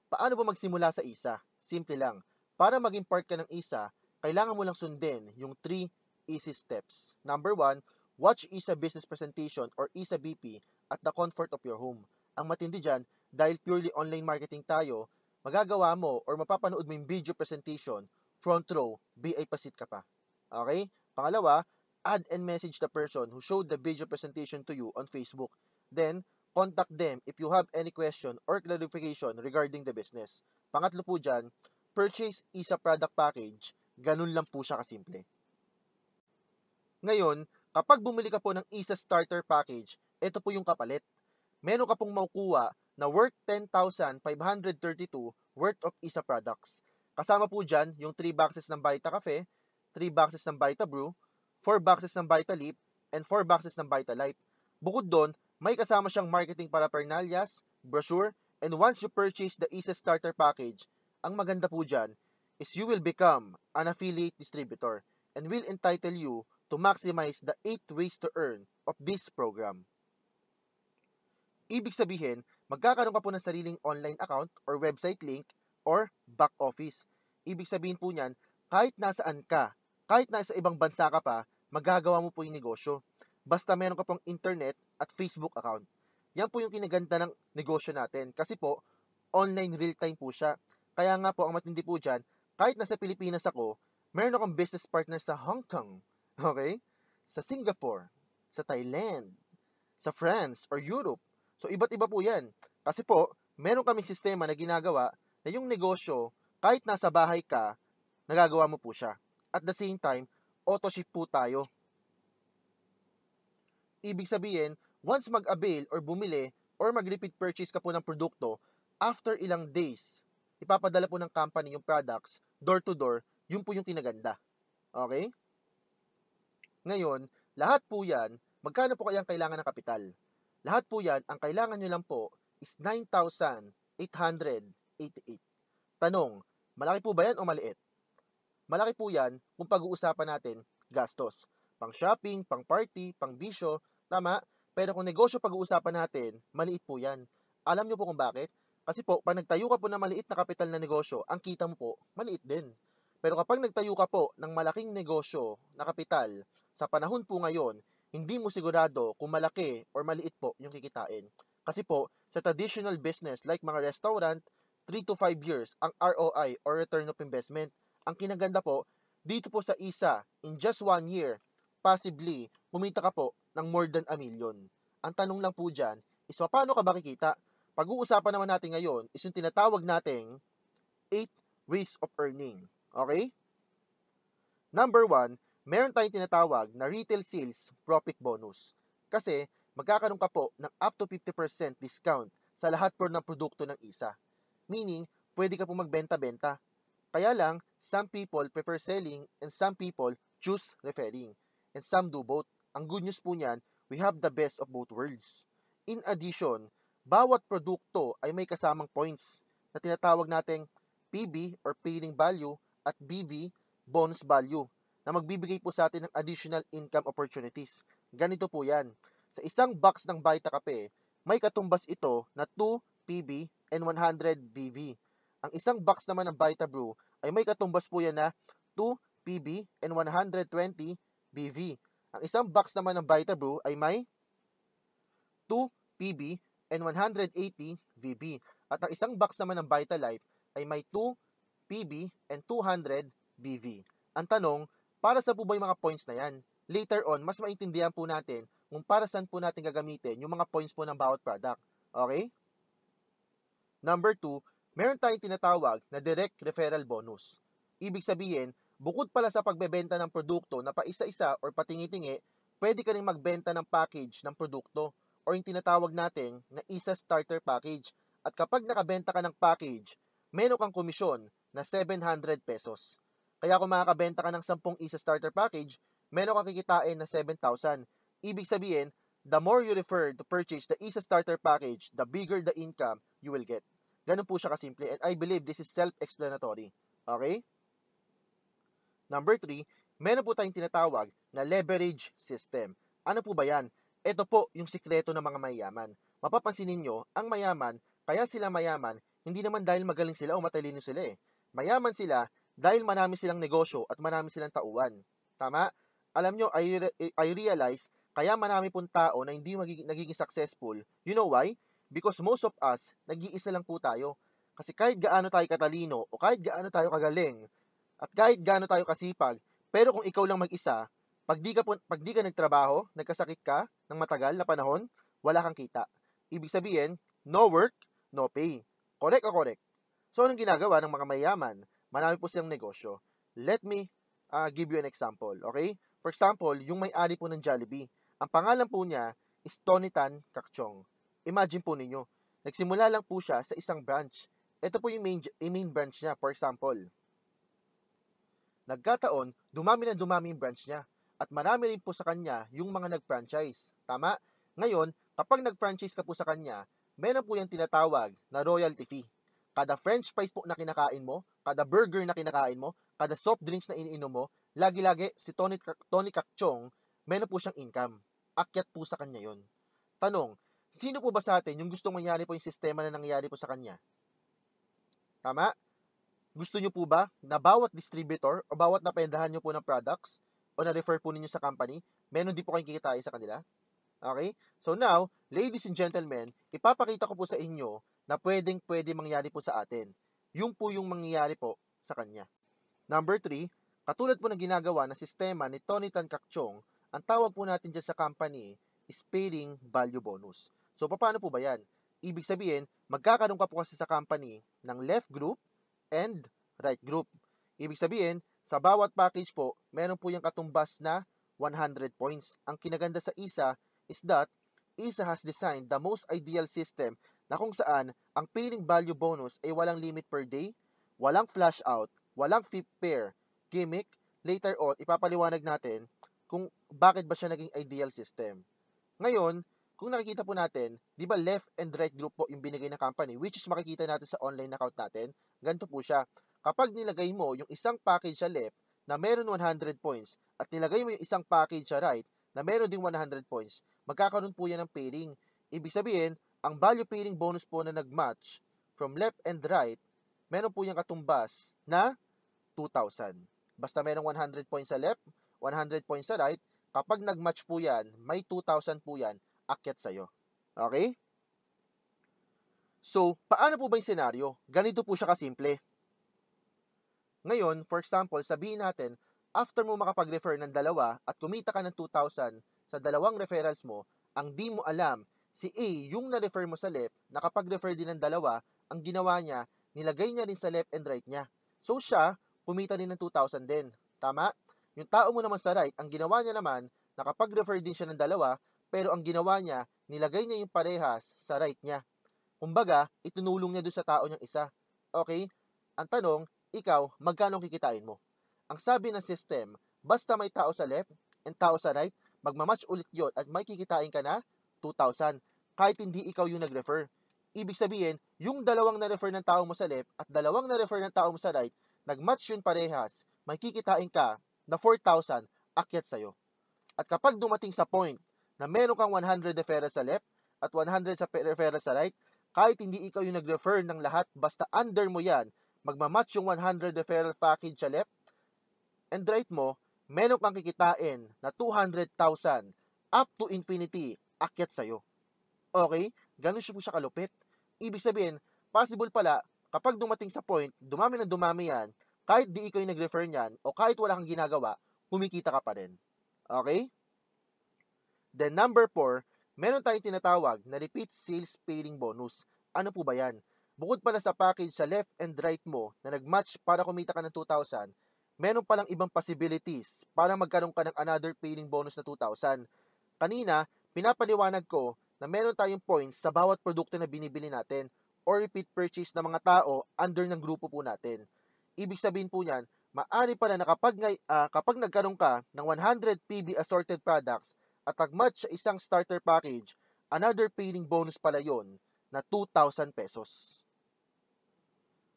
A: Paano ba magsimula sa isa? Simple lang. Para maging part ka ng isa, kailangan mo lang sundin yung 3 easy steps. Number 1, watch ISA business presentation or ISA BP at the comfort of your home. Ang matindi dyan, dahil purely online marketing tayo, magagawa mo or mapapanood mo yung video presentation, front row, VIP seat ka pa. Okay? Pangalawa, add and message the person who showed the video presentation to you on Facebook. Then, contact them if you have any question or clarification regarding the business. Pangatlo po dyan, purchase ISA product package. Ganun lang po siya kasimple. Ngayon, kapag bumili ka po ng ISA starter package, ito po yung kapalit. Meron ka pong makukuha na worth 10,532 worth of ISA products. Kasama po dyan yung 3 boxes ng Vita Cafe, 3 boxes ng Vita Brew, 4 boxes ng Vita Leap, and 4 boxes ng Vita Light. Bukod doon, may kasama siyang marketing paraphernalias, brochure, and once you purchase the ISA starter package, ang maganda po dyan is you will become an affiliate distributor and will entitle you to maximize the 8 ways to earn of this program. Ibig sabihin, magkakaroon ka po ng sariling online account or website link or back office. Ibig sabihin po niyan, kahit nasaan ka, kahit nasa ibang bansa ka pa, magagawa mo po yung negosyo. Basta meron ka pong internet at Facebook account. Yan po yung kinaganda ng negosyo natin. Kasi po, online real-time po siya. Kaya nga po, ang matindi po dyan, kahit nasa Pilipinas ako, meron akong business partner sa Hong Kong, okay? Sa Singapore, sa Thailand, sa France, or Europe. So, iba't iba po yan. Kasi po, meron kaming sistema na ginagawa na yung negosyo, kahit nasa bahay ka, nagagawa mo po siya. At the same time, auto-ship po tayo. Ibig sabihin, once mag-avail or bumili or mag-repeat purchase ka po ng produkto, after ilang days, ipapadala po ng company yung products, door to door, yun po yung kinaganda. Okay? Ngayon, lahat po yan, magkano po kayang kailangan ng kapital? Lahat po yan, ang kailangan nyo lang po is 9,888. Tanong, malaki po ba yan o maliit? Malaki po yan kung pag-uusapan natin gastos. Pang shopping, pang party, pang bisyo, tama? Pero kung negosyo pag-uusapan natin, maliit po yan. Alam nyo po kung bakit? Kasi po, pag nagtayo ka po ng maliit na kapital na negosyo, ang kita mo po, maliit din. Pero kapag nagtayo ka po ng malaking negosyo na kapital, sa panahon po ngayon, hindi mo sigurado kung malaki or maliit po yung kikitain. Kasi po, sa traditional business like mga restaurant, 3 to 5 years ang ROI or return of investment. Ang kinaganda po, dito po sa ISA, in just 1 year, possibly, kumita ka po ng more than 1 million. Ang tanong lang po dyan is paano ka ba kikita? Pag-uusapan naman natin ngayon is yung tinatawag nating 8 ways of earning. Okay? Number 1, meron tayong tinatawag na retail sales profit bonus. Kasi magkakaroon ka po ng up to 50% discount sa lahat po ng produkto ng ISA. Meaning, pwede ka po magbenta-benta. Kaya lang, some people prefer selling and some people choose referring. And some do both. Ang good news po niyan, we have the best of both worlds. In addition, bawat produkto ay may kasamang points na tinatawag nating PB or paying value at BV, bonus value, na magbibigay po sa atin ng additional income opportunities. Ganito po yan. Sa isang box ng Vita Cafe, may katumbas ito na 2 PB and 100 BV. Ang isang box naman ng Vitabrew ay may katumbas po yan na 2 PB and 120 BV. Ang isang box naman ng Vitabrew ay may 2 PB and 180 VB. At ang isang box naman ng Vitalife ay may 2 PB and 200 BV. Ang tanong, para sa po ba yung mga points na yan? Later on, mas maintindihan po natin kung para saan po natin gagamitin yung mga points po ng bawat product. Okay? Number 2, meron tayong tinatawag na direct referral bonus. Ibig sabihin, bukod pala sa pagbebenta ng produkto na paisa-isa or patingi-tingi, pwede ka rin magbenta ng package ng produkto or yung tinatawag natin na isa starter package. At kapag nakabenta ka ng package, meron kang komisyon na 700 pesos. Kaya kung makakabenta ka ng 10 isa starter package, meron kang kikitain na 7,000. Ibig sabihin, the more you refer to purchase the isa starter package, the bigger the income you will get. Ganun po siya kasimple, and I believe this is self-explanatory. Okay? Number 3, meron po tayong tinatawag na leverage system. Ano po ba yan? Ito po yung sikreto ng mga mayaman. Mapapansin ninyo, ang mayaman, kaya sila mayaman, hindi naman dahil magaling sila o matalino sila eh. Mayaman sila dahil marami silang negosyo at marami silang tauhan. Tama? Alam nyo, I realize, kaya marami pong tao na hindi nagiging successful. You know why? Because most of us, nag-iisa lang po tayo. Kasi kahit gaano tayo katalino o kahit gaano tayo kagaling at kahit gaano tayo kasipag, pero kung ikaw lang mag-isa, pag di ka nagtrabaho, nagkasakit ka ng matagal na panahon, wala kang kita. Ibig sabihin, no work, no pay. Correct o correct? So, anong ginagawa ng mga mayaman? Marami po silang negosyo. Let me give you an example, okay? For example, yung may-ari po ng Jollibee. Ang pangalan po niya is Tony Tan Cakchong. Imagine po ninyo, nagsimula lang po siya sa isang branch. Ito po yung main branch niya, for example. Nagkataon, dumami yung branch niya. At marami rin po sa kanya yung mga nag-franchise. Tama? Ngayon, kapag nag-franchise ka po sa kanya, meron po yung tinatawag na royalty fee. Kada french fries po na kinakain mo, kada burger na kinakain mo, kada soft drinks na iniinom mo, lagi-lagi si Tony Cakchong, meron po siyang income. Akyat po sa kanya yon. Tanong, sino po ba sa atin yung gustong mangyari po yung sistema na nangyari po sa kanya? Tama? Gusto nyo po ba na bawat distributor o bawat napendahan nyo po ng products o na-refer po ninyo sa company, meron din po kayong kikitain sa kanila? Okay? So now, ladies and gentlemen, ipapakita ko po sa inyo na pwede mangyari po sa atin. Yung po yung mangyayari po sa kanya. Number 3, katulad po ng ginagawa na sistema ni Tony Tan Cakchong, ang tawag po natin dyan sa company is pairing value bonus. So, paano po ba yan? Ibig sabihin, magkakaroon ka po kasi sa company ng left group and right group. Ibig sabihin, sa bawat package po, meron po yung katumbas na 100 points. Ang kinaganda sa ISA is that ISA has designed the most ideal system na kung saan ang pairing value bonus ay walang limit per day, walang flash out, walang fifth pair, gimmick. Later on, ipapaliwanag natin kung bakit ba siya naging ideal system. Ngayon, kung nakikita po natin, di ba left and right group po yung binigay ng company, which is makikita natin sa online account natin, ganito po siya. Kapag nilagay mo yung isang package sa left na meron 100 points at nilagay mo yung isang package sa right na meron ding 100 points, magkakaroon po yan ng pairing. Ibig sabihin, ang value pairing bonus po na nag-match from left and right, meron po yung katumbas na 2,000. Basta merong 100 points sa left, 100 points sa right, kapag nag-match po yan, may 2,000 po yan, akyat sa'yo. Okay? So, paano po ba yung senaryo? Ganito po siya kasimple. Ngayon, for example, sabihin natin, after mo makapag-refer ng dalawa at kumita ka ng 2,000 sa dalawang referrals mo, ang di mo alam, si A, yung na-refer mo sa left, nakapag-refer din ng dalawa, ang ginawa niya, nilagay niya rin sa left and right niya. So, siya, kumita din ng 2,000 din. Tama? Yung tao mo naman sa right, ang ginawa niya naman, nakapag-refer din siya ng dalawa, pero ang ginawa niya, nilagay niya yung parehas sa right niya. Kumbaga, itinulong niya doon sa tao niyang isa. Okay? Ang tanong, ikaw, magkano kikitain mo? Ang sabi ng system, basta may tao sa left and tao sa right, magmamatch ulit yon at may kikitain ka na 2,000. Kahit hindi ikaw yung nag-refer. Ibig sabihin, yung dalawang na-refer ng tao mo sa left at dalawang na-refer ng tao mo sa right, nag-match yun parehas, may kikitain ka na 4,000 akyat sa'yo. At kapag dumating sa point na meron kang 100 referrals sa left at 100 sa referrals sa right, kahit hindi ikaw yung nag-refer ng lahat, basta under mo yan, magmamatch yung 100 referral package sa left and right mo, meron kang kikitain na 200,000 up to infinity akyat sa'yo. Okay? Ganun siya po siya kalupit. Ibig sabihin, possible pala, kapag dumating sa point, dumami na dumami yan, kahit di ikaw yung nag-refer niyan, o kahit wala kang ginagawa, kumikita ka pa rin. Okay? Then number 4, meron tayong tinatawag na repeat sales pairing bonus. Ano po ba yan? Bukod pala sa package sa left and right mo na nag-match para kumita ka ng 2,000, meron palang ibang possibilities para magkaroon ka ng another pairing bonus na 2,000. Kanina, pinapaliwanag ko na meron tayong points sa bawat produkto na binibili natin or repeat purchase ng mga tao under ng grupo po natin. Ibig sabihin po niyan, maaari pala na kapag nagkaroon ka ng 100 PB assorted products at nag-match sa isang starter package, another pairing bonus pala yon na 2,000 pesos.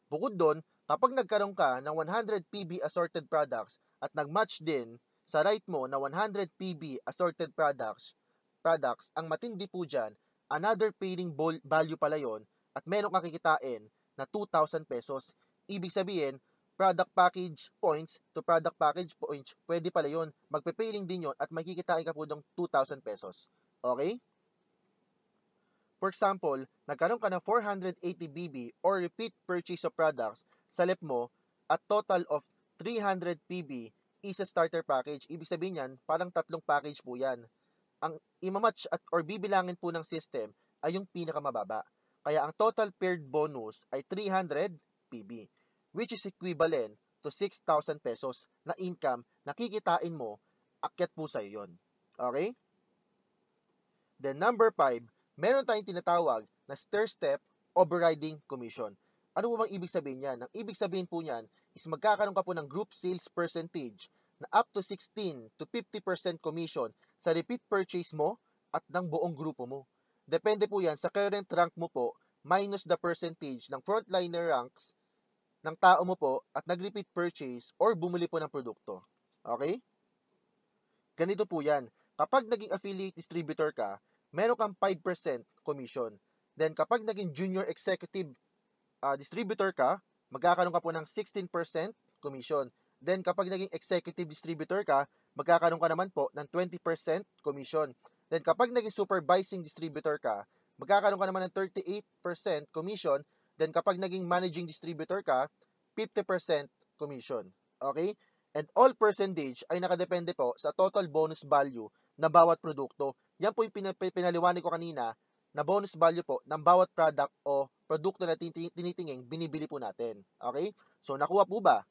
A: Bukod doon, kapag nagkaroon ka ng 100 PB assorted products at nag-match din sa right mo na 100 PB assorted products, ang matindi po dyan, another pairing value pala yon at meron kang kikitain na 2,000 pesos. Ibig sabihin, product package points to product package points, pwede pala yon. Magpe-pairing din yon at magkikitain ka po ng 2,000 pesos. Okay? For example, nagkaroon ka ng 480 BB or repeat purchase of products sa left mo at total of 300 PB is a starter package. Ibig sabihin yan, parang tatlong package po yan. Ang imamatch at or bibilangin po ng system ay yung pinakamababa. Kaya ang total paired bonus ay 300 PB, which is equivalent to 6,000 pesos na income na kikitain mo, akyat po sa'yo yun. Okay? Then number 5, meron tayong tinatawag na stair-step overriding commission. Ano po bang ibig sabihin niyan? Ang ibig sabihin po niyan is magkakaroon ka po ng group sales percentage na up to 16 to 50% commission sa repeat purchase mo at ng buong grupo mo. Depende po yan sa current rank mo po minus the percentage ng frontliner ranks ng tao mo po at nag-repeat purchase or bumili po ng produkto. Okay? Ganito po yan. Kapag naging affiliate distributor ka, meron kang 5% commission. Then kapag naging junior executive distributor ka, magkakaroon ka po ng 16% commission. Then kapag naging executive distributor ka, magkakaroon ka naman po ng 20% commission. Then kapag naging supervising distributor ka, magkakaroon ka naman ng 38% commission. Then kapag naging managing distributor ka, 50% commission. Okay? And all percentage ay nakadepende po sa total bonus value na bawat produkto. Yan po yung pinaliwanag ko kanina na bonus value po ng bawat product o produkto na tinitingin binibili po natin. Okay? So, nakuha po ba?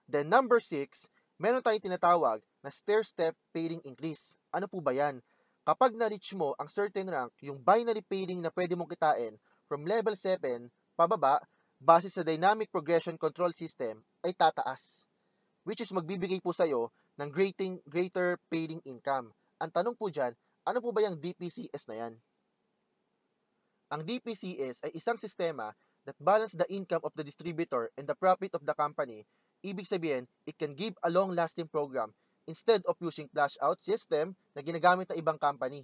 A: Then, number 6, meron tayong tinatawag na stair-step pairing increase. Ano po ba yan? Kapag na-reach mo ang certain rank, yung binary pairing na pwede mong kitain from level 7 pababa, base sa dynamic progression control system, ay tataas. Which is magbibigay po sa'yo ng greater pairing income. Ang tanong po dyan, ano po ba yung DPCS na yan? Ang DPCS ay isang sistema that balance the income of the distributor and the profit of the company. Ibig sabihin, it can give a long-lasting program instead of using flash-out system na ginagamit ng ibang company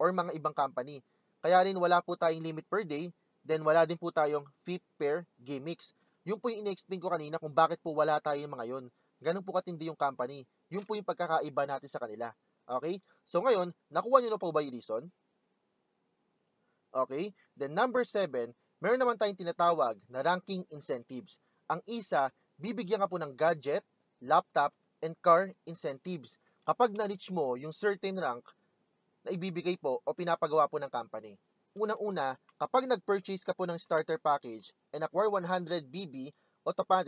A: or mga ibang company. Kaya rin wala po tayong limit per day, then wala din po tayong fee per gimmicks. Yung po yung in-explain ko kanina kung bakit po wala tayong mga yon. Ganun po katindi yung company. Yun po yung pagkakaiba natin sa kanila. Okay? So ngayon, nakuha nyo na po ba yung reason? Okay? Then number 7, meron naman tayong tinatawag na ranking incentives. Ang isa, bibigyan ka po ng gadget, laptop, and car incentives kapag na-reach mo yung certain rank na ibibigay po o pinapagawa po ng company. Unang-una, kapag nag-purchase ka po ng starter package and acquire 100 BB,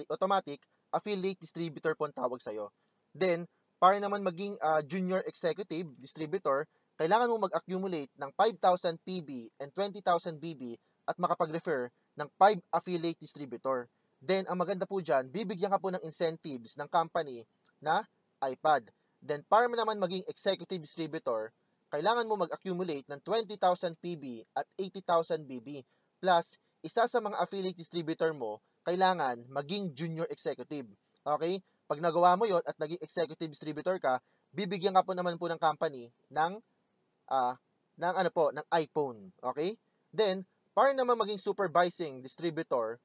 A: automatic affiliate distributor po ang tawag sa'yo. Then, para naman maging junior executive distributor, kailangan mo mag-accumulate ng 5,000 PB and 20,000 BB at makapag-refer ng 5 affiliate distributor. Then, ang maganda po dyan, bibigyan ka po ng incentives ng company na iPad. Then, para naman maging executive distributor, kailangan mo mag-accumulate ng 20,000 PB at 80,000 BB. Plus, isa sa mga affiliate distributor mo, kailangan maging junior executive. Okay? Pag nagawa mo yon at naging executive distributor ka, bibigyan ka po naman po ng company ng ng iPhone. Okay? Then, para naman maging supervising distributor,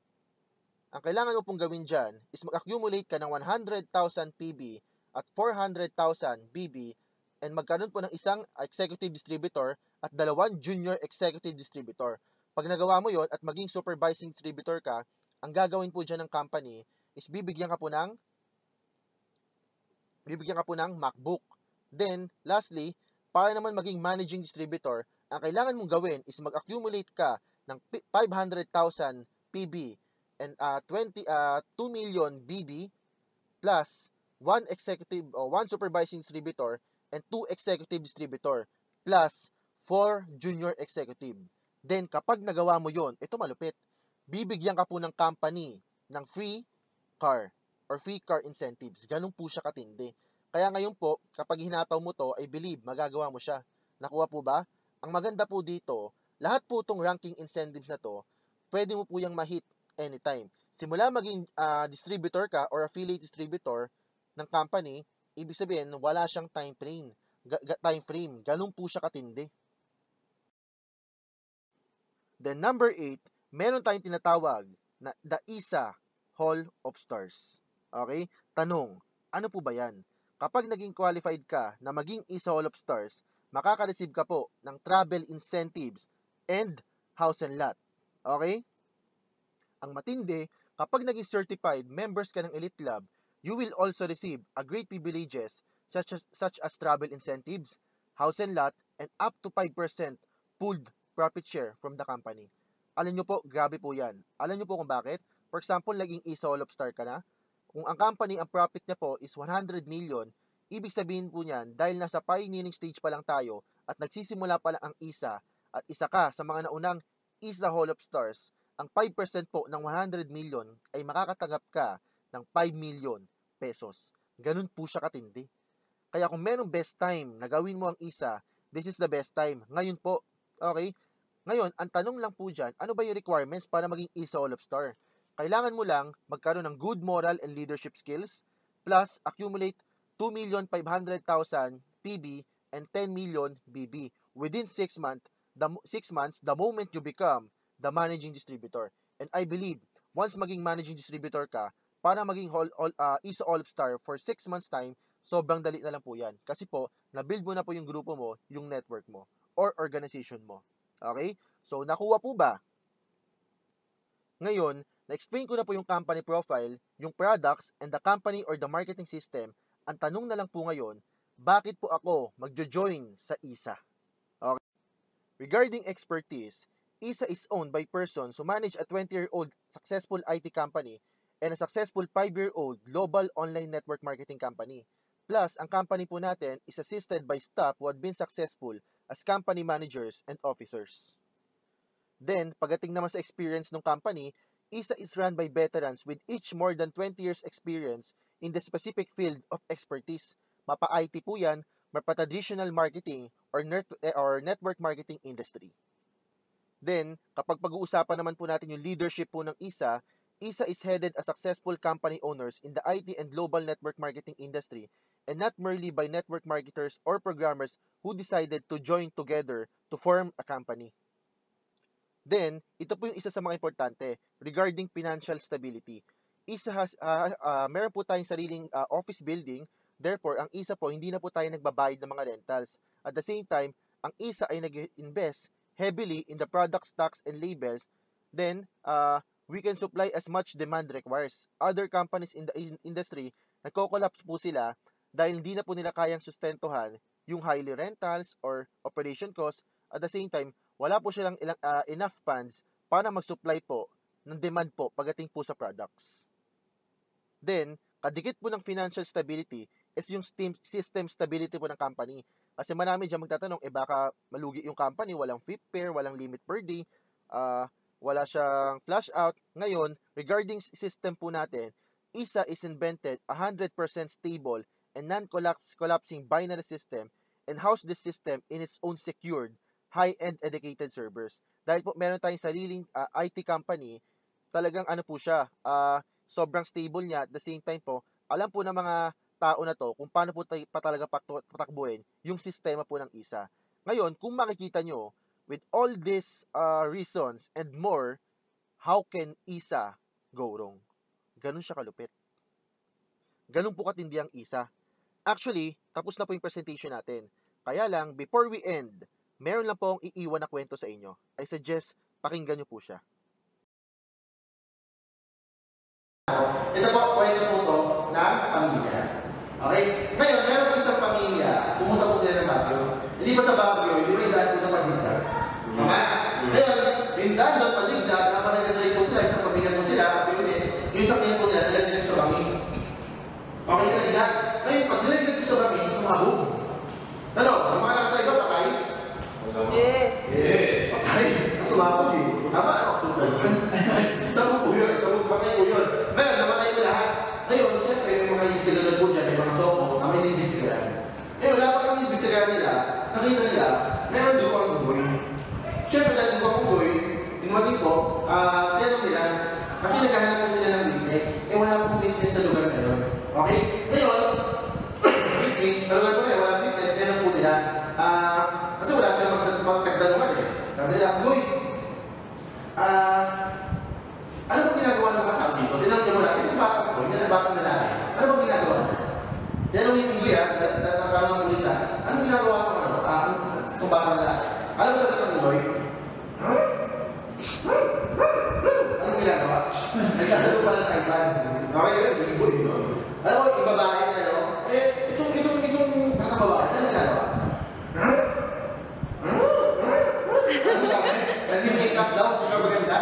A: ang kailangan mo pong gawin dyan is mag-accumulate ka ng 100,000 PB at 400,000 BB and magkaroon po ng isang executive distributor at dalawang junior executive distributor. Pag nagawa mo yon at maging supervising distributor ka, ang gagawin po dyan ng company is bibigyan ka po ng MacBook. Then, lastly, para naman maging managing distributor, ang kailangan mong gawin is mag-accumulate ka ng 500,000 PB and 2 million BB plus one supervising distributor and 2 executive distributor plus 4 junior executive. Then, kapag nagawa mo yon, ito malupit, bibigyan ka po ng company ng free car or free car incentives. Ganun po siya katindi. Kaya ngayon po, kapag hinataw mo to, I believe magagawa mo siya. Nakuha po ba? Ang maganda po dito, lahat po itong ranking incentives na to, pwede mo po yung ma-hit anytime. Simula maging distributor ka or affiliate distributor ng company, ibig sabihin, wala siyang time frame. Ganun po siya katindi. Then number 8, meron tayong tinatawag na the ISA Hall of Stars. Okay? Tanong, ano po ba yan? Kapag naging qualified ka na maging ISA Hall of Stars, makaka-receive ka po ng travel incentives and house and lot. Okay? Ang matindi, kapag naging certified members ka ng Elite Club, you will also receive a great privileges such as travel incentives, house and lot, and up to 5% pooled profit share from the company. Alam nyo po, grabe po yan. Alam nyo po kung bakit? For example, naging ISA Hall of Star ka na. Kung ang company, ang profit niya po is 100 million, ibig sabihin po niyan, dahil nasa pioneering stage pa lang tayo at nagsisimula pa lang ang ISA at isa ka sa mga naunang ISA Hall of Stars, ang 5% po ng 100 million ay makakatanggap ka ng 5 million pesos. Ganun po siya katindi. Kaya kung merong best time na gawin mo ang ISA, this is the best time. Ngayon po, okay? Ngayon, ang tanong lang po dyan, ano ba yung requirements para maging ISA All of Star? Kailangan mo lang magkaroon ng good moral and leadership skills, plus accumulate 2,500,000 PB and 10 million BB within 6 months, the moment you become the managing distributor. And I believe, once maging managing distributor ka, para maging ISA All of Star for 6 months time, sobrang dali na lang po yan. Kasi po, na-build mo na po yung grupo mo, yung network mo, or organization mo. Okay? So, nakuha po ba? Ngayon, na-explain ko na po yung company profile, yung products, and the company or the marketing system. Ang tanong na lang po ngayon, bakit po ako magjo-join sa ISA? Okay? Regarding expertise, ISA is owned by persons who manage a 20-year-old successful IT company and a successful 5-year-old global online network marketing company. Plus, ang company po natin is assisted by staff who have been successful as company managers and officers. Then, pagdating naman sa experience ng company, ISA is run by veterans with each more than 20 years experience in the specific field of expertise. Mapa-IT po yan, mapa-traditional marketing or network marketing industry. Then, kapag pag-uusapan naman po natin yung leadership po ng ISA, ISA is headed as successful company owners in the IT and global network marketing industry and not merely by network marketers or programmers who decided to join together to form a company. Then, ito po yung isa sa mga importante regarding financial stability. ISA meron po tayong sariling office building, therefore, ang ISA po, hindi na po tayo nagbabayad ng mga rentals. At the same time, ang ISA ay nag-invest heavily in the product stocks and labels, then, we can supply as much demand requires. Other companies in the industry, nagko-collapse po sila dahil hindi na po nila kayang sustentuhan yung highly rentals or operation costs. At the same time, wala po silang enough funds para mag-supply po ng demand po pagdating po sa products. Then, kadikit po ng financial stability is yung system stability po ng company. Kasi marami dyan magtatanong, baka malugi yung company, walang flip pair, walang limit per day, wala siyang flash out. Ngayon, regarding system po natin, ISA is invented 100% stable and non-collapsing binary system and house this system in its own secured high-end dedicated servers. Dahil po meron tayong sariling IT company, talagang ano po siya, sobrang stable niya. At the same time po, alam po ng mga tao na to kung paano po talaga patakbuhin yung sistema po ng ISA. Ngayon, kung makikita nyo, with all these reasons and more, how can Isa go wrong? Ganun siya kalupit. Ganun po katindi ang Isa. Actually, tapos na po yung presentation natin. Kaya lang, before we end, meron lang po akong iiwan na kwento sa inyo. I suggest, pakinggan nyo po siya. Ito po, kwento po to ng pamilya. Okay? Ngayon, meron po isang pamilya, pumunta po sila ng Baguio. Hindi ba sa Baguio, hindi ba yung daan po ng Pasingsa? Tama? Ngayon, yung daan doon Pasingsa, kapag nag-drive po sila, isang pamilya po sila, at yun yung sakyan po nila, nalagyan po sa bangin. Okay ka nila? Ngayon, pag nalagyan po sa bangin, sumabog. Tanong, yung mga nasa iba, patay?
B: Yes.
C: Yes.
A: Patay? Sumabog eh. Tama, ano? Sumabog. Sabog po yun. Sabog, patay po yun. Ngayon, namatay po lahat. Ngayon, siyempre, may mga investigador po dyan, may mga soko, na may investigahan. Ngayon, wala pa kami investigahan nila, nakita nila, meron dugo ang unggoy. Siyempre, dahil dugo ang unggoy, inumating po, tinanong nila, kasi naghahanap po sila ng witness. Wala pong witness sa lugar na yun. Okay? Ngayon, excuse me, sa lugar po na yun, wala witness, tinanong po nila, kasi wala silang magtagdaluman eh. Sabi nila, unggoy, ano bang ginagawa ng mga tao dito? Tinanong niyo muna, itong bata ko, yung batang lalaki, ano bang ginagawa niya? Tinanong yung unggoy tatanong ng pulis anong ginagawa ko itong batang lalaki? Alam mo sagot ng unggoy? Anong ginagawa? Nagkakalo pala ng iPad. Okay ka rin, unggoy, no? Alam mo, yung babae na, no? Itong bata babae, anong ginagawa? Ano sabi? Nag-make-up daw, maganda.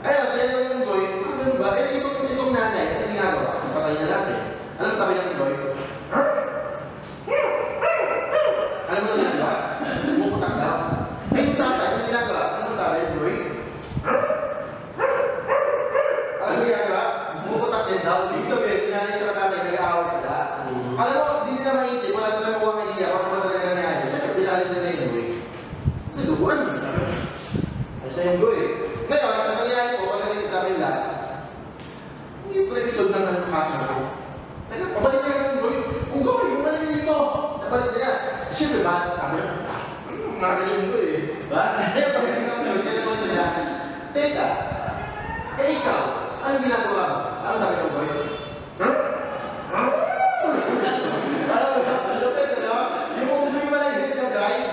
A: Ayun, yan yung unggoy, ano ba? Itong nanay, ano ginagawa? Kasi patay na natin. Anong sabi ng unggoy? Alam mo na ginagawa? Pumuputak daw. Ay, yung tatay, ano ginagawa? Ano sabi ng unggoy? Alam mo ginagawa? Pumuputak din daw. Ibig sabihin, tinanay siya tatay, nag-aaway pala. Alam mo, hindi nila maisip, wala silang makuha idea kung ano ba talaga nangyari. Siyempre, pinalis na yung unggoy. Kasi duguan, sabi mo. Ay, sa unggoy. Ngayon, ang nangyari po, pagdating sa amin lahat, hindi ko nag-solve ng kaso na ito. Teka, pabalik na yung unggoy. Unggoy, yung mali dito. Nabalik niya. Siyempre ba, sabi niya, namin yung unggoy eh. Ba? Kaya pagdating ng unggoy, kaya naman nila, teka, ikaw, ano ginagawa mo? Ano sabi ng unggoy? Alam mo, lupit, ano? Yung unggoy pala yung nag-drive.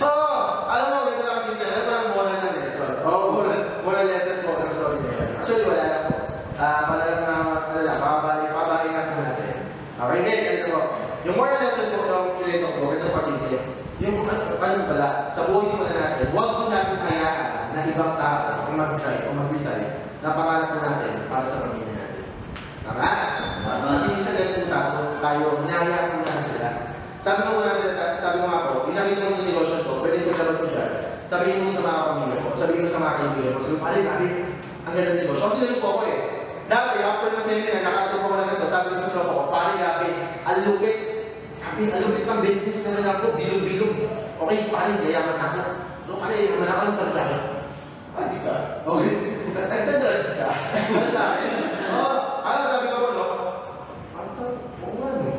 A: Oo, alam mo, ganda na kasi yun. Ano ba ang moral ng lesson? Oo, moral lesson po ng story na yun. Actually, wala lang po. Wala lang na, ano lang, pabahay lang po natin. Okay, then, ganito po. Yung moral lesson po ng kilento po, ganito po simple. Yung, ano pala, sa buhay mo na natin, huwag po natin hayaan na ibang tao ang mag-try o mag-decide na pangarap po natin para sa pamilya natin. Tama? Kasi minsan ganito tayo, hinahayaan po natin sila. Sabi ko nga po, yung nakita mo yung negosyo ko, pwede mo naman ko dyan. Sabihin mo sa mga pamilya ko, sabihin mo sa mga kaibigan mo, sabihin mo, grabe, ang ganda ng negosyo. Kasi ganun po ako eh. Dati, after ng seminar, nakatip ako na ganito, sabi ko sa tropa ko, pare, grabe, alupit. Grabe, alupit ng business na lang ako, bilog-bilog. Okay, pare, gayaman ako. No, pare, yaman ako, anong sabi sa akin? Di ba? Okay, nagtagdadrags ka. Ano sa akin? Ano sabi ko po, no? Oo nga, no?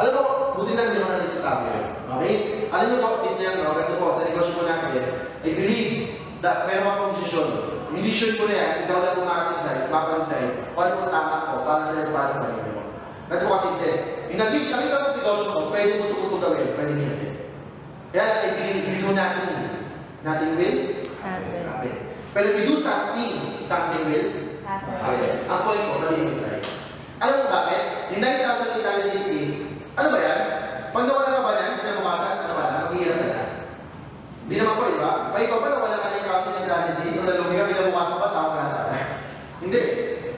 A: Alam mo, buti na hindi mo natin sa tabi. Okay? Alam niyo po, simple yan, no? Ganito po, sa negosyo po natin, I believe that meron akong desisyon. Yung desisyon ko na yan, ikaw na po makakasay, mapag-decide, kung ano po tama ko para sa iyo, para sa pamilya mo. Ganito po simple. Yung nakita mo yung negosyo ko, pwede mo ito gawin, pwede nyo natin. Kaya I believe, we do nothing. Nothing will happen. Pero if you do something will happen. Ang point ko, mali yung try. Alam mo bakit? Yung 9,888, ano ba yan? Pag nawala ka ba yan, kinabukasan, ano ba na? Maghihirap ka na. Hindi naman po, iba? Pa ikaw ba nawala ka na yung kaso ng identity o nalumi ka, kinabukasan pa, tao ka na sa akin? Hindi.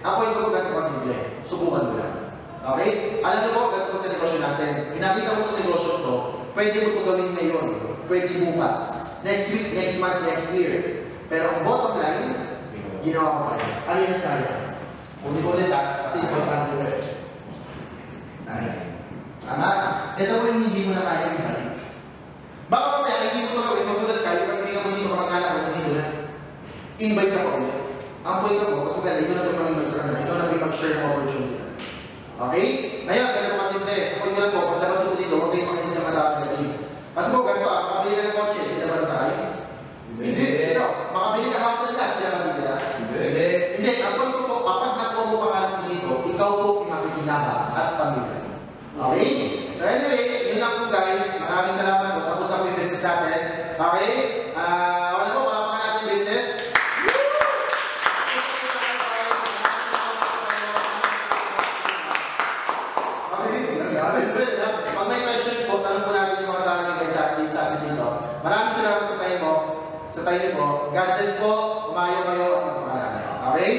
A: Ang point ko po ganito kasimple. Subukan mo lang. Okay? Alam niyo po, ganito po sa negosyo natin. Hinapita mo itong negosyo to, pwede mo ito gawin ngayon. Pwede bukas. Next week, next month, next year. Pero ang bottom line, ginawa ko pa rin. Ano yung nasaya? Ulit-ulit kasi importante ko eh. Tama? Ito po yung hindi mo na kaya ibalik. Baka mamaya, hindi mo ito gawin, magulat ka, yung kaibigan mo dito kamag-anak mo, hindi mo na. Invite ka pa ulit. Ang point ko po, kasi dahil ito na po yung mag-invite sa kanila, ito na po yung mag-share ng opportunity. Okay? Ngayon, ganito pa simple. Point ko lang po, paglabas mo dito, huwag kayo makinig sa mga tao negative. Kasi po, ganito pabili ka ng kotse, sila ba sasakay? God bless po. Umayo kayo at magpakarami. Okay?